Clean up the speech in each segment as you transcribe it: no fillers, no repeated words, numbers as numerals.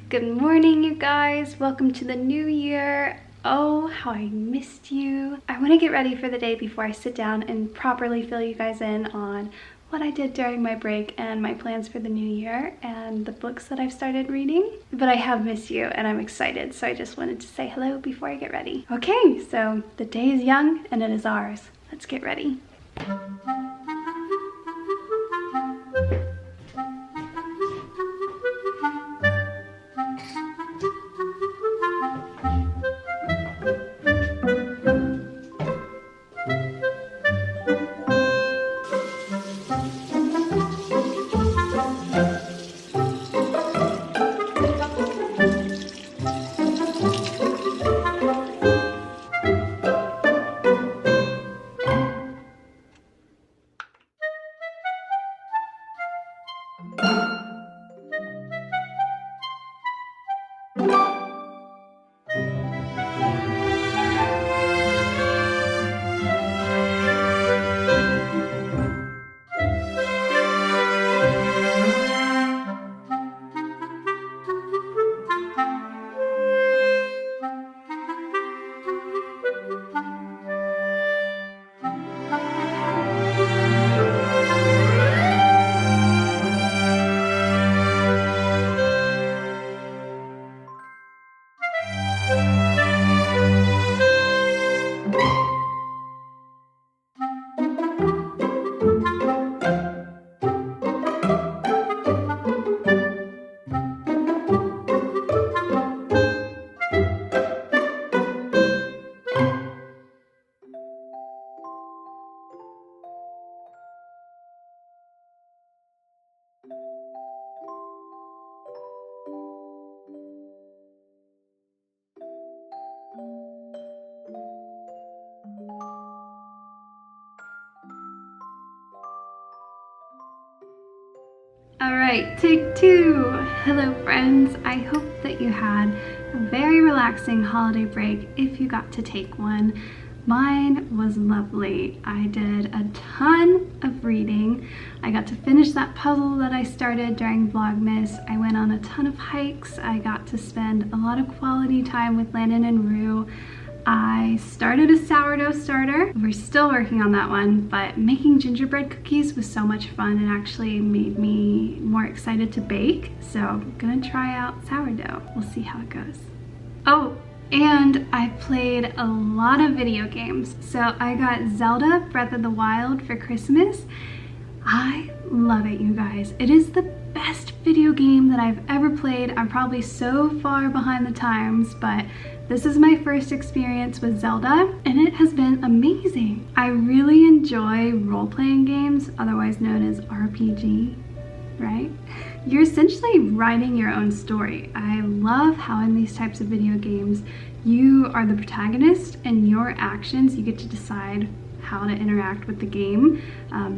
Good morning, you guys. Welcome to the new year. Oh, how I missed you. I want to get ready for the day before I sit down and properly fill you guys in on what I did during my break and my plans for the new year and the books that I've started reading. But I have missed you and I'm excited, so I just wanted to say hello before I get ready. Okay, so the day is young and it is ours. Let's get ready. All right, take two. Hello friends, I hope that you had a very relaxing holiday break if you got to take one. Mine was lovely. I did a ton of reading. I got to finish that puzzle that I started during Vlogmas. I went on a ton of hikes. I got to spend a lot of quality time with Landon and Rue. I started a sourdough starter. We're still working on that one, but making gingerbread cookies was so much fun. It actually made me more excited to bake. So I'm gonna try out sourdough. We'll see how it goes. Oh, and I played a lot of video games. So I got Zelda Breath of the Wild for Christmas. I love it, you guys. It is the best video game that I've ever played. I'm probably so far behind the times, but this is my first experience with Zelda, and it has been amazing. I really enjoy role-playing games, otherwise known as RPG, right? You're essentially writing your own story. I love how in these types of video games, you are the protagonist and your actions, you get to decide how to interact with the game.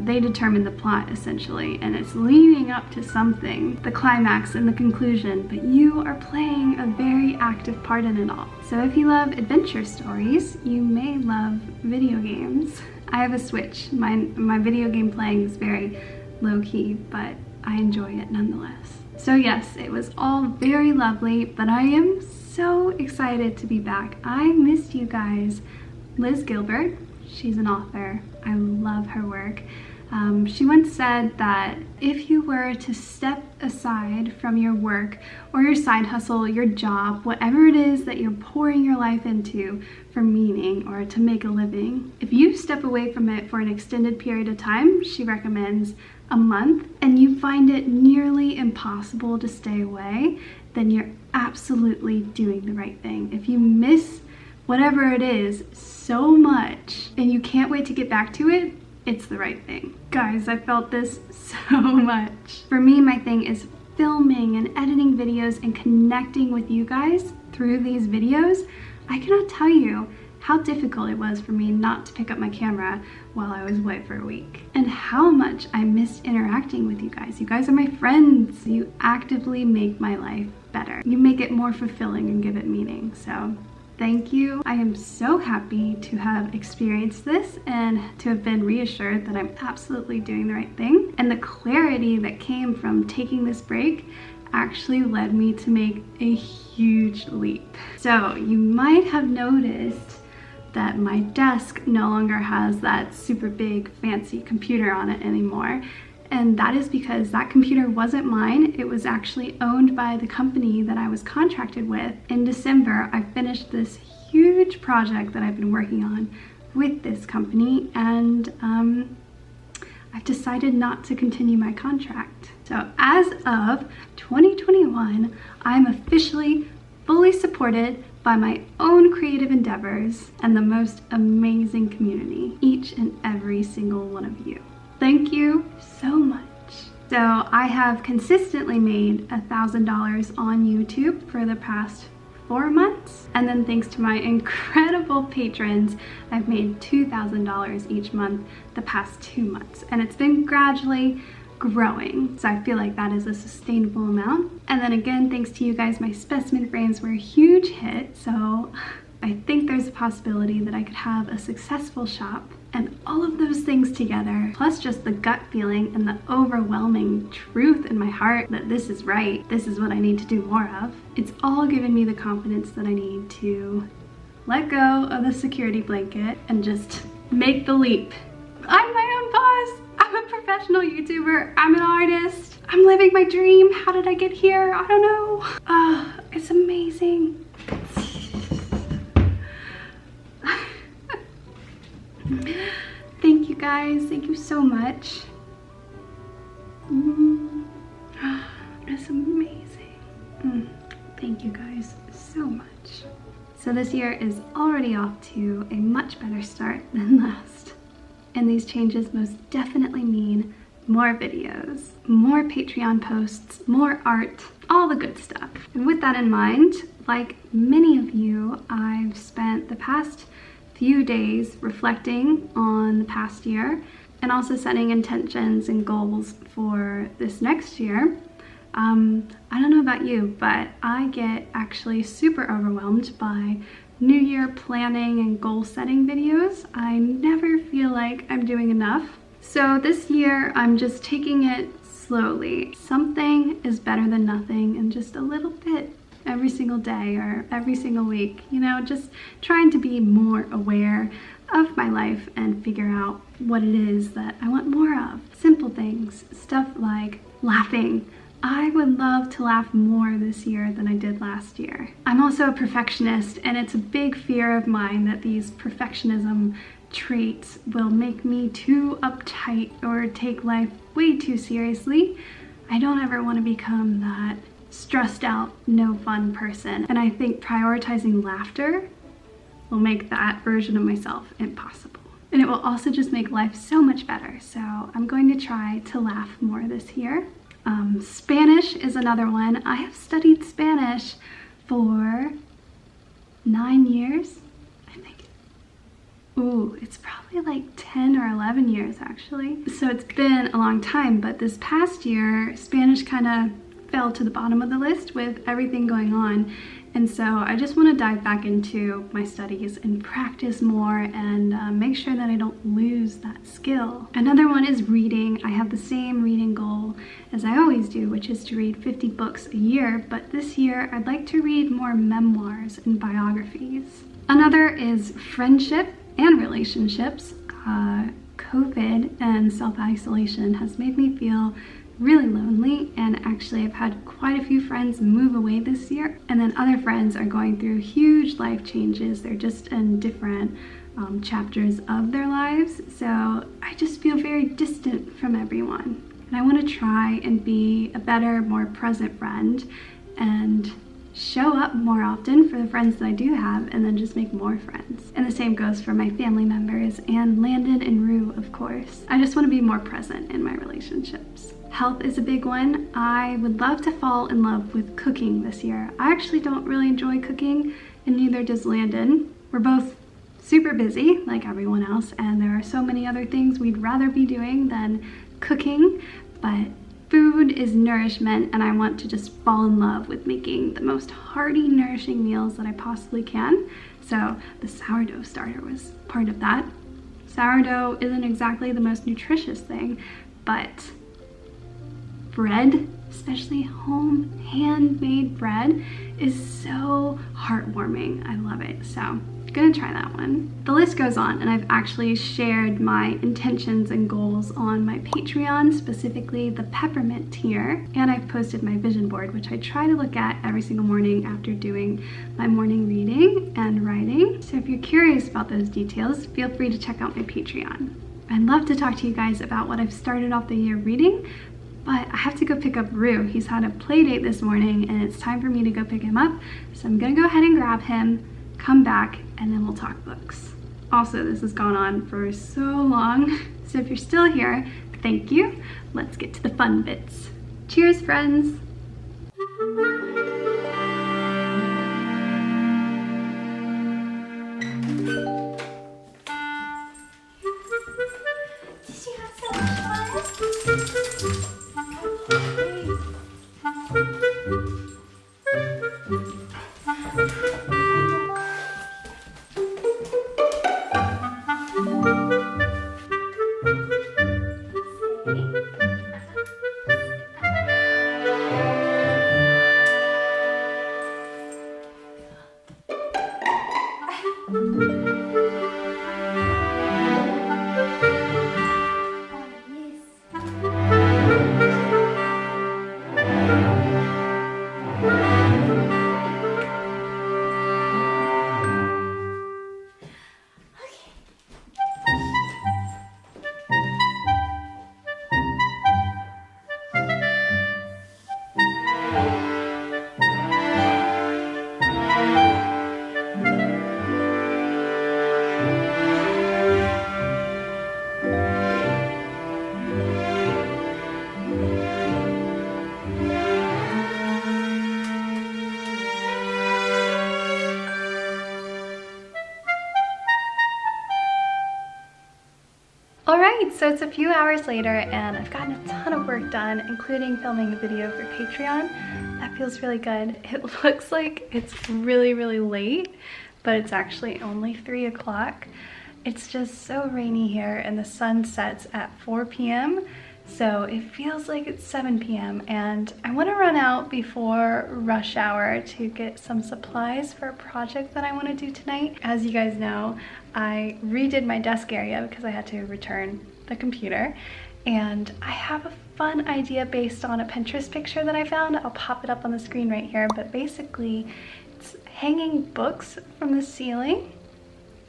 They determine the plot essentially, and it's leading up to something, the climax and the conclusion, but you are playing a very active part in it all. So if you love adventure stories, you may love video games. I have a Switch. My video game playing is very low-key, but I enjoy it nonetheless. So yes, it was all very lovely, but I am so excited to be back. I missed you guys. Liz Gilbert, she's an author. I love her work. She once said that if you were to step aside from your work or your side hustle, your job, whatever it is that you're pouring your life into for meaning or to make a living, if you step away from it for an extended period of time, she recommends a month, and you find it nearly impossible to stay away, then you're absolutely doing the right thing. If you miss whatever it is so much and you can't wait to get back to it, it's the right thing. Guys, I felt this so much. For me, my thing is filming and editing videos and connecting with you guys through these videos. I cannot tell you how difficult it was for me not to pick up my camera while I was away for a week, and how much I missed interacting with you guys. You guys are my friends. You actively make my life better. You make it more fulfilling and give it meaning. So thank you. I am so happy to have experienced this and to have been reassured that I'm absolutely doing the right thing. And the clarity that came from taking this break actually led me to make a huge leap. So you might have noticed that my desk no longer has that super big fancy computer on it anymore. And that is because that computer wasn't mine. It was actually owned by the company that I was contracted with. In December, I finished this huge project that I've been working on with this company, and I've decided not to continue my contract. So as of 2021, I'm officially fully supported by my own creative endeavors and the most amazing community, each and every single one of you. Thank you so much. So I have consistently made $1,000 on YouTube for the past 4 months. And then thanks to my incredible patrons, I've made $2,000 each month the past 2 months. And it's been gradually growing. So I feel like that is a sustainable amount. And then again, thanks to you guys, my specimen frames were a huge hit. So I think there's a possibility that I could have a successful shop, and all of those things together, plus just the gut feeling and the overwhelming truth in my heart that this is right, this is what I need to do more of, it's all given me the confidence that I need to let go of the security blanket and just make the leap. I'm my own boss. I'm a professional YouTuber. I'm an artist. I'm living my dream. How did I get here? I don't know. It's amazing. Thank you guys. Thank you so much. It's amazing. Thank you guys so much. So this year is already off to a much better start than last. And these changes most definitely mean more videos, more Patreon posts, more art, all the good stuff. And with that in mind, like many of you, I've spent the past few days reflecting on the past year, and also setting intentions and goals for this next year. I don't know about you, but I get actually super overwhelmed by New Year planning and goal setting videos. I never feel like I'm doing enough. So this year I'm just taking it slowly. Something is better than nothing, and just a little bit every single day or every single week, you know, just trying to be more aware of my life and figure out what it is that I want more of. Simple things, stuff like laughing. I would love to laugh more this year than I did last year. I'm also a perfectionist, and it's a big fear of mine that these perfectionism traits will make me too uptight or take life way too seriously. I don't ever want to become that stressed out, no fun person. And I think prioritizing laughter will make that version of myself impossible. And it will also just make life so much better. So I'm going to try to laugh more this year. Spanish is another one. I have studied Spanish for 9 years, I think. Ooh, it's probably like 10 or 11 years actually. So it's been a long time, but this past year, Spanish kind of fell to the bottom of the list with everything going on. And so I just want to dive back into my studies and practice more and make sure that I don't lose that skill. Another one is reading. I have the same reading goal as I always do, which is to read 50 books a year, but this year I'd like to read more memoirs and biographies. Another is friendship and relationships. COVID and self-isolation has made me feel really lonely, and actually I've had quite a few friends move away this year, and then other friends are going through huge life changes. They're just in different chapters of their lives, so I just feel very distant from everyone. And I want to try and be a better, more present friend and show up more often for the friends that I do have, and then just make more friends. And the same goes for my family members and Landon and Rue, of course. I just want to be more present in my relationships. Health is a big one. I would love to fall in love with cooking this year. I actually don't really enjoy cooking, and neither does Landon. We're both super busy, like everyone else, and there are so many other things we'd rather be doing than cooking, but food is nourishment, and I want to just fall in love with making the most hearty, nourishing meals that I possibly can. So the sourdough starter was part of that. Sourdough isn't exactly the most nutritious thing, but bread, especially home handmade bread, is so heartwarming. I love it. So I'm gonna try that one. The list goes on, and I've actually shared my intentions and goals on my Patreon, specifically the peppermint tier, and I've posted my vision board, which I try to look at every single morning after doing my morning reading and writing. So if you're curious about those details, feel free to check out my Patreon. I'd love to talk to you guys about what I've started off the year reading, but I have to go pick up Rue. He's had a play date this morning, and it's time for me to go pick him up. So I'm gonna go ahead and grab him, come back, and then we'll talk books. Also, this has gone on for so long, so if you're still here, thank you. Let's get to the fun bits. Cheers, friends. Did you have so much fun? Alright, so it's a few hours later and I've gotten a ton of work done, including filming a video for Patreon. That feels really good. It looks like it's really, really late, but it's actually only 3 o'clock. It's just so rainy here and the sun sets at 4 p.m. So it feels like it's 7 p.m. and I want to run out before rush hour to get some supplies for a project that I want to do tonight. As you guys know, I redid my desk area because I had to return the computer, and I have a fun idea based on a Pinterest picture that I found. I'll pop it up on the screen right here, but basically it's hanging books from the ceiling.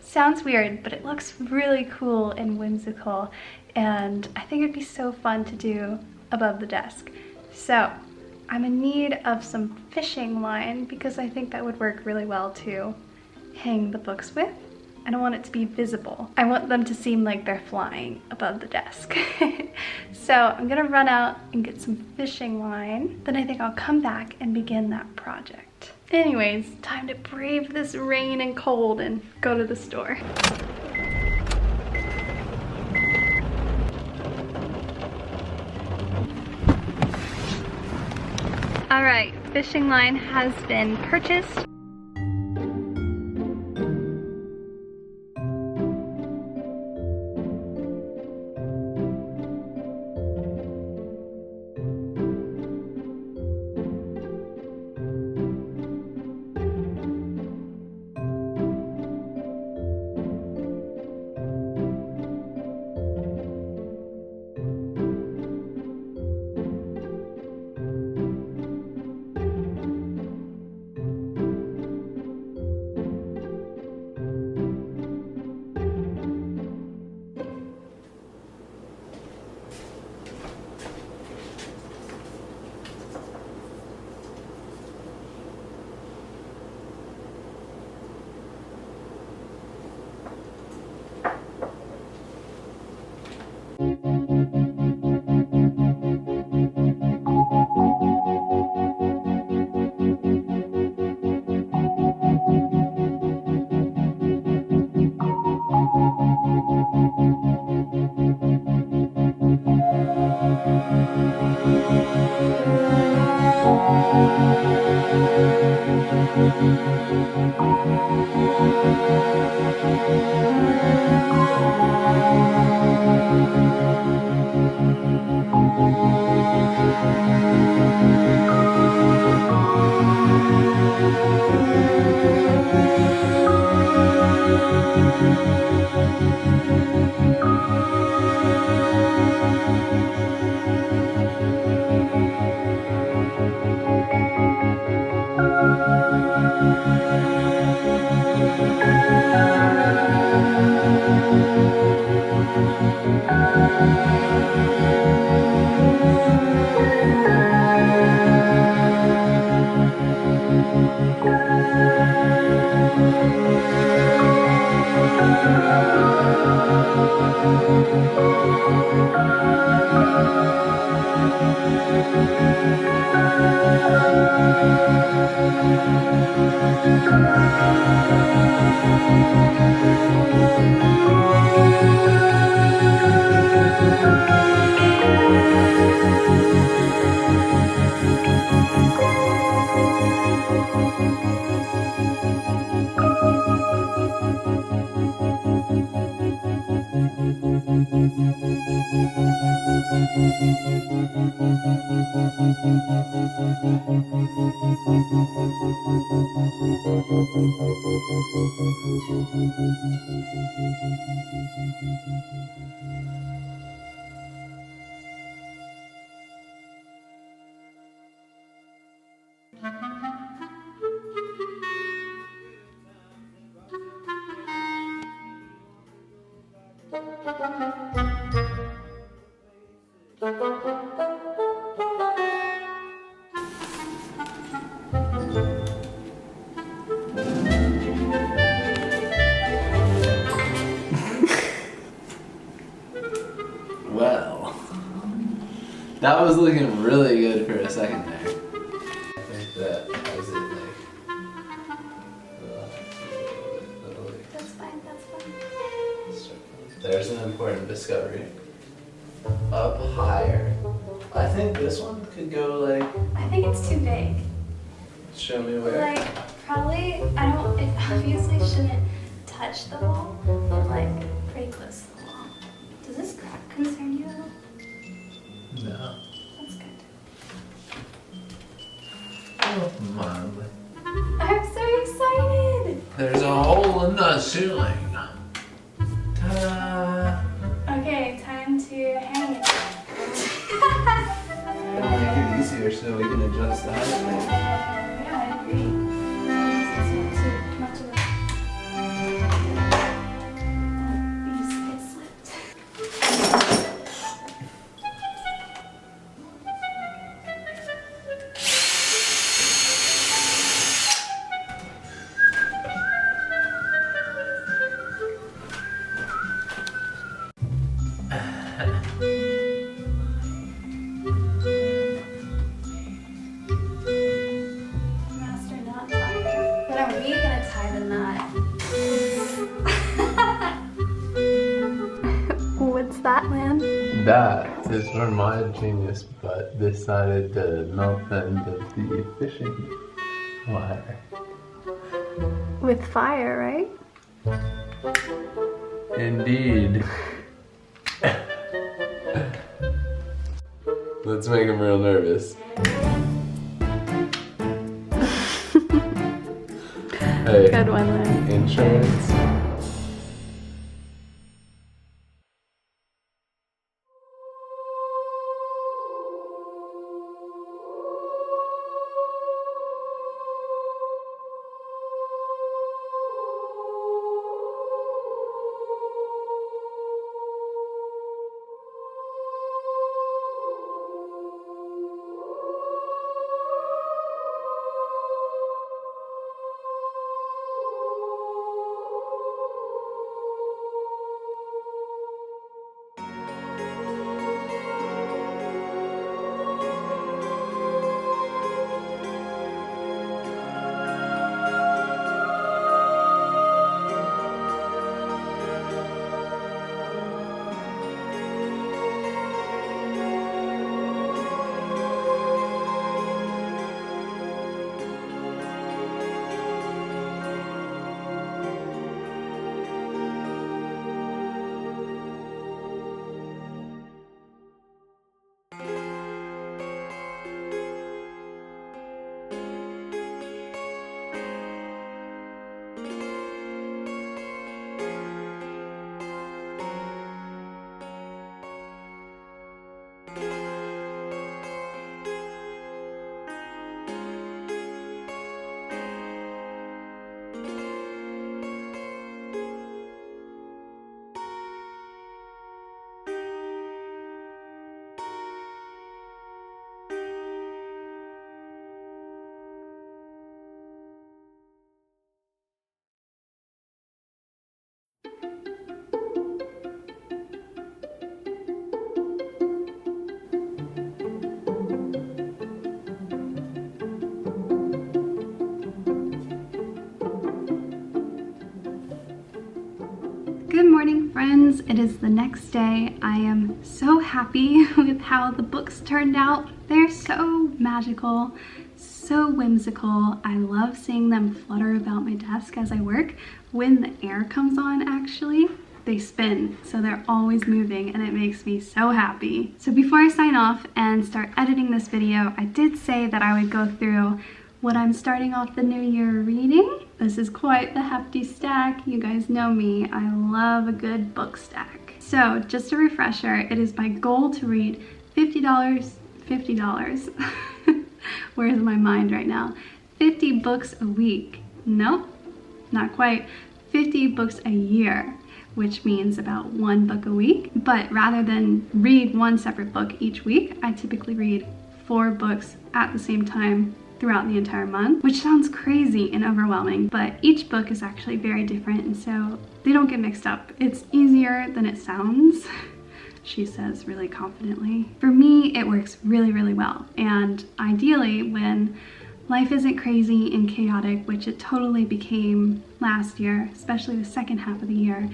Sounds weird, but it looks really cool and whimsical, and I think it'd be so fun to do above the desk. So I'm in need of some fishing line because I think that would work really well to hang the books with. I don't want it to be visible. I want them to seem like they're flying above the desk. So I'm gonna run out and get some fishing line. Then I think I'll come back and begin that project. Anyways, time to brave this rain and cold and go to the store. All right, fishing line has been purchased. Well, that was looking really good for a second there. I think that has it like. That's fine, that's fine. Start There's an important discovery. Up higher. I think this one could go like. I think it's too big. Show me where. Like, probably, it obviously shouldn't touch the wall, but like, pretty close to the wall. Does this crack concern you at all? No. That's good. Oh, mildly. I'm so excited! There's a hole in the ceiling. Ta-da! Okay, time to hang it. It'll make it easier so we can adjust the height. Yeah, I agree. It's not too much of a... It slipped. Master knot tie. But are we gonna tie the knot? What's that, Lan? That is where my genius butt decided to melt the end of the fishing wire. With fire, right? Indeed. Let's make him real nervous. Hey, Good one, Lan. insurance. Good morning, friends. It is the next day. I am so happy with how the books turned out. They're so magical, so whimsical. I love seeing them flutter about my desk as I work. When the air comes on, actually, they spin, so they're always moving, and it makes me so happy. So before I sign off and start editing this video, I did say that I would go through what I'm starting off the new year reading. This is quite the hefty stack. You guys know me, I love a good book stack. So just a refresher, it is my goal to read $50. Where's my mind right now? 50 books a week. Nope, not quite. 50 books a year, which means about 1 book a week. But rather than read one separate book each week, I typically read 4 books at the same time throughout the entire month, which sounds crazy and overwhelming, but each book is actually very different, and so they don't get mixed up. It's easier than it sounds, she says really confidently. For me, it works really, really well, and ideally when life isn't crazy and chaotic, which it totally became last year, especially the second half of the year,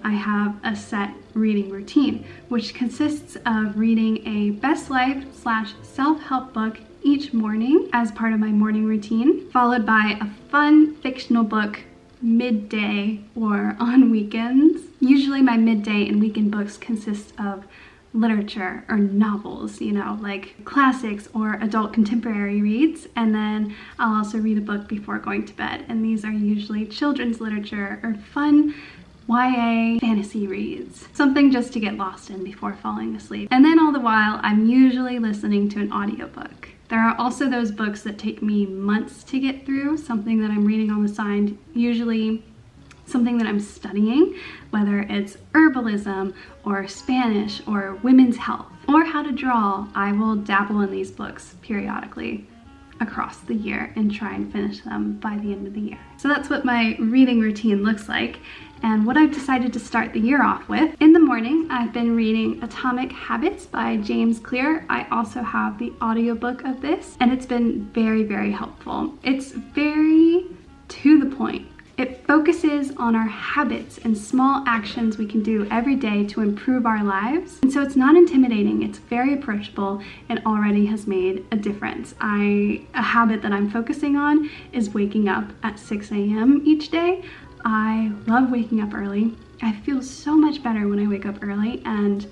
I have a set reading routine, which consists of reading a best life / self-help book each morning as part of my morning routine, followed by a fun fictional book midday or on weekends. Usually my midday and weekend books consist of literature or novels, you know, like classics or adult contemporary reads, and then I'll also read a book before going to bed, and these are usually children's literature or fun YA fantasy reads, something just to get lost in before falling asleep. And then all the while I'm usually listening to an audiobook. There are also those books that take me months to get through, something that I'm reading on the side, usually something that I'm studying, whether it's herbalism or Spanish or women's health or how to draw. I will dabble in these books periodically across the year and try and finish them by the end of the year. So that's what my reading routine looks like and what I've decided to start the year off with. In the morning, I've been reading Atomic Habits by James Clear. I also have the audiobook of this, and it's been very, very helpful. It's very to the point. It focuses on our habits and small actions we can do every day to improve our lives. And so it's not intimidating, it's very approachable, and already has made a difference. A habit that I'm focusing on is waking up at 6 a.m. each day. I love waking up early. I feel so much better when I wake up early, and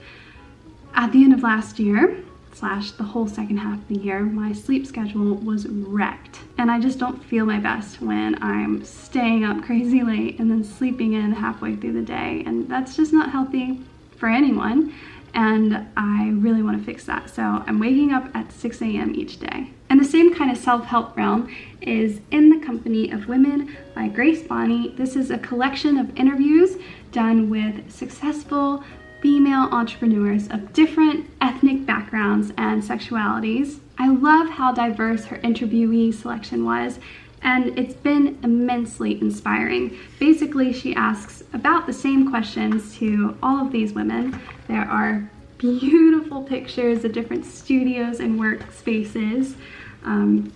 at the end of last year, / the whole second half of the year, my sleep schedule was wrecked. And I just don't feel my best when I'm staying up crazy late and then sleeping in halfway through the day. And that's just not healthy for anyone. And I really want to fix that. So I'm waking up at 6 a.m. each day. And the same kind of self-help realm is In the Company of Women by Grace Bonney. This is a collection of interviews done with successful female entrepreneurs of different ethnic backgrounds and sexualities. I love how diverse her interviewee selection was, and it's been immensely inspiring. Basically, she asks about the same questions to all of these women. There are beautiful pictures of different studios and workspaces,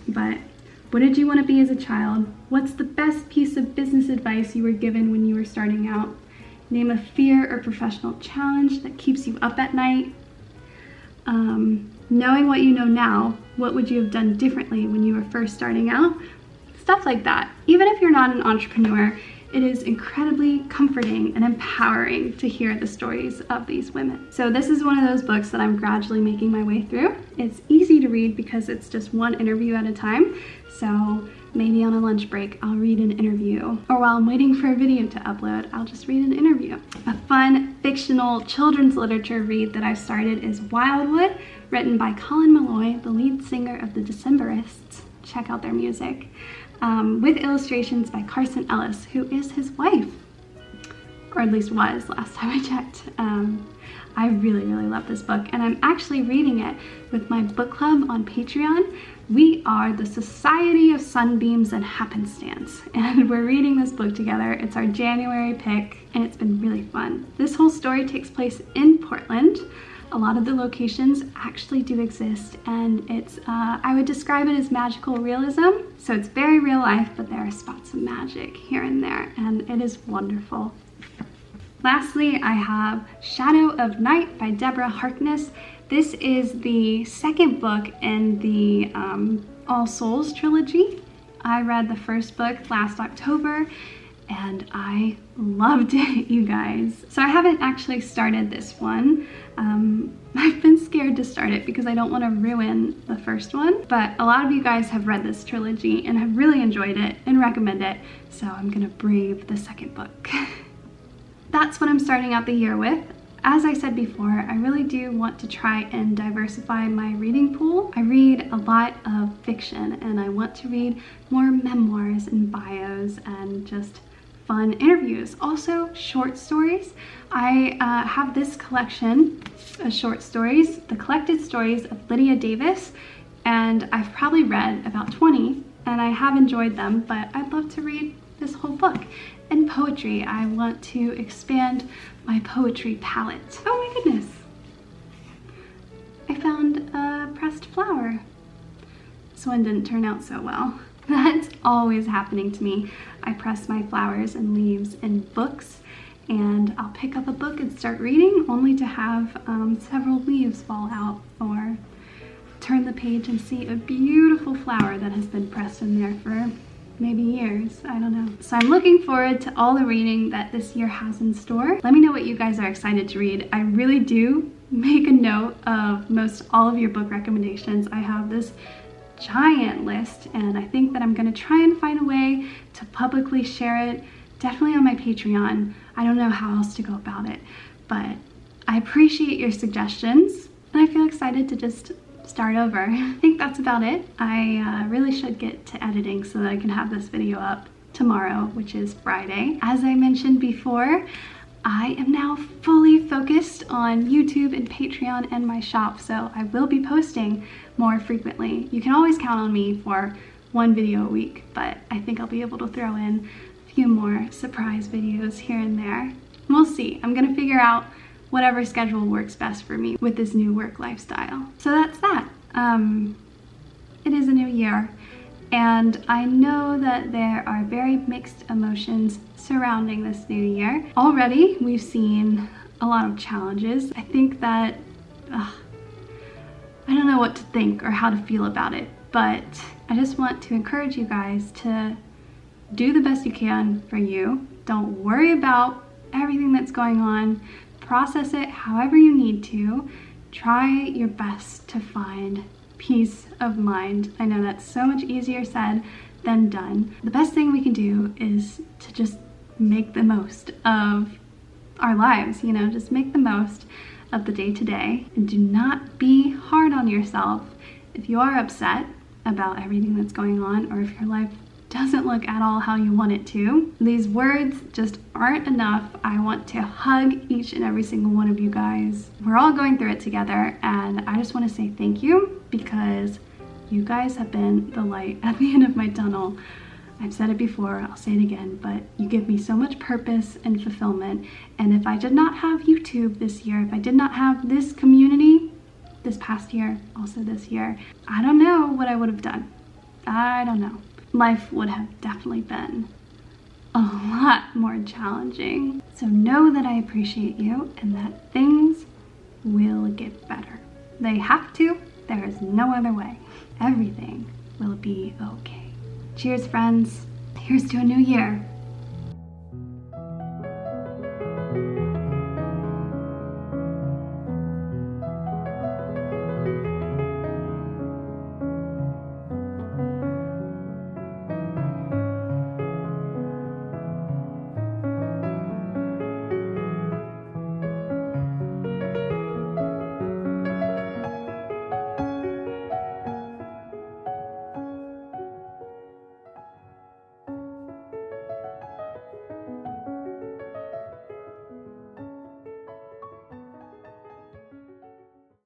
but what did you want to be as a child? What's the best piece of business advice you were given when you were starting out? Name a fear or professional challenge that keeps you up at night. Knowing what you know now, what would you have done differently when you were first starting out? Stuff like that. Even if you're not an entrepreneur, it is incredibly comforting and empowering to hear the stories of these women. So this is one of those books that I'm gradually making my way through. It's easy to read because it's just one interview at a time. So maybe on a lunch break, I'll read an interview. Or while I'm waiting for a video to upload, I'll just read an interview. A fun fictional children's literature read that I've started is Wildwood, written by Colin Malloy, the lead singer of the Decemberists. Check out their music. With illustrations by Carson Ellis, who is his wife. Or at least was last time I checked. I really, really love this book, and I'm actually reading it with my book club on Patreon. We are the Society of Sunbeams and Happenstance, and we're reading this book together. It's our January pick, and it's been really fun. This whole story takes place in Portland. A lot of the locations actually do exist, and it's, I would describe it as magical realism. So it's very real life, but there are spots of magic here and there, and it is wonderful. Lastly, I have Shadow of Night by Deborah Harkness. This is the second book in the All Souls trilogy. I read the first book last October, and I loved it, you guys. So I haven't actually started this one. I've been scared to start it because I don't want to ruin the first one, but a lot of you guys have read this trilogy and have really enjoyed it and recommend it, so I'm gonna brave the second book. That's what I'm starting out the year with. As I said before, I really do want to try and diversify my reading pool. I read a lot of fiction, and I want to read more memoirs and bios and just fun interviews. Also, short stories. I have this collection of short stories, the collected stories of Lydia Davis, and I've probably read about 20, and I have enjoyed them, but I'd love to read this whole book. And poetry, I want to expand my poetry palette. Oh my goodness, I found a pressed flower. this one didn't turn out so well. That's always happening to me. I press my flowers and leaves in books, and I'll pick up a book and start reading only to have several leaves fall out, or turn the page and see a beautiful flower that has been pressed in there for maybe years. I don't know. So I'm looking forward to all the reading that this year has in store. Let me know what you guys are excited to read. I really do make a note of most all of your book recommendations. I have this giant list, and I think that I'm gonna try and find a way to publicly share it, definitely on my Patreon. I don't know how else to go about it, but I appreciate your suggestions, and I feel excited to just start over. I think that's about it. I really should get to editing so that I can have this video up tomorrow, which is Friday. As I mentioned before, I am now fully focused on YouTube and Patreon and my shop, so I will be posting more frequently. You can always count on me for one video a week, but I think I'll be able to throw in a few more surprise videos here and there. We'll see. I'm gonna figure out whatever schedule works best for me with this new work lifestyle. So that's that. It is a new year, and I know that there are very mixed emotions surrounding this new year. Already, we've seen a lot of challenges. I think that, I don't know what to think or how to feel about it, but I just want to encourage you guys to do the best you can for you. Don't worry about everything that's going on. Process it however you need to. Try your best to find peace of mind. I know that's so much easier said than done. The best thing we can do is to just make the most of our lives, you know, just make the most of the day to day, and do not be hard on yourself if you are upset about everything that's going on, or if your life doesn't look at all how you want it to. These words just aren't enough. I want to hug each and every single one of you guys. We're all going through it together, and I just want to say thank you, because you guys have been the light at the end of my tunnel. I've said it before, I'll say it again, but you give me so much purpose and fulfillment. And if I did not have YouTube this year, if I did not have this community this past year, also this year, I don't know what I would have done. I don't know. Life would have definitely been a lot more challenging. So know that I appreciate you, and that things will get better. They have to. There is no other way. Everything will be okay. Cheers, friends. Here's to a new year.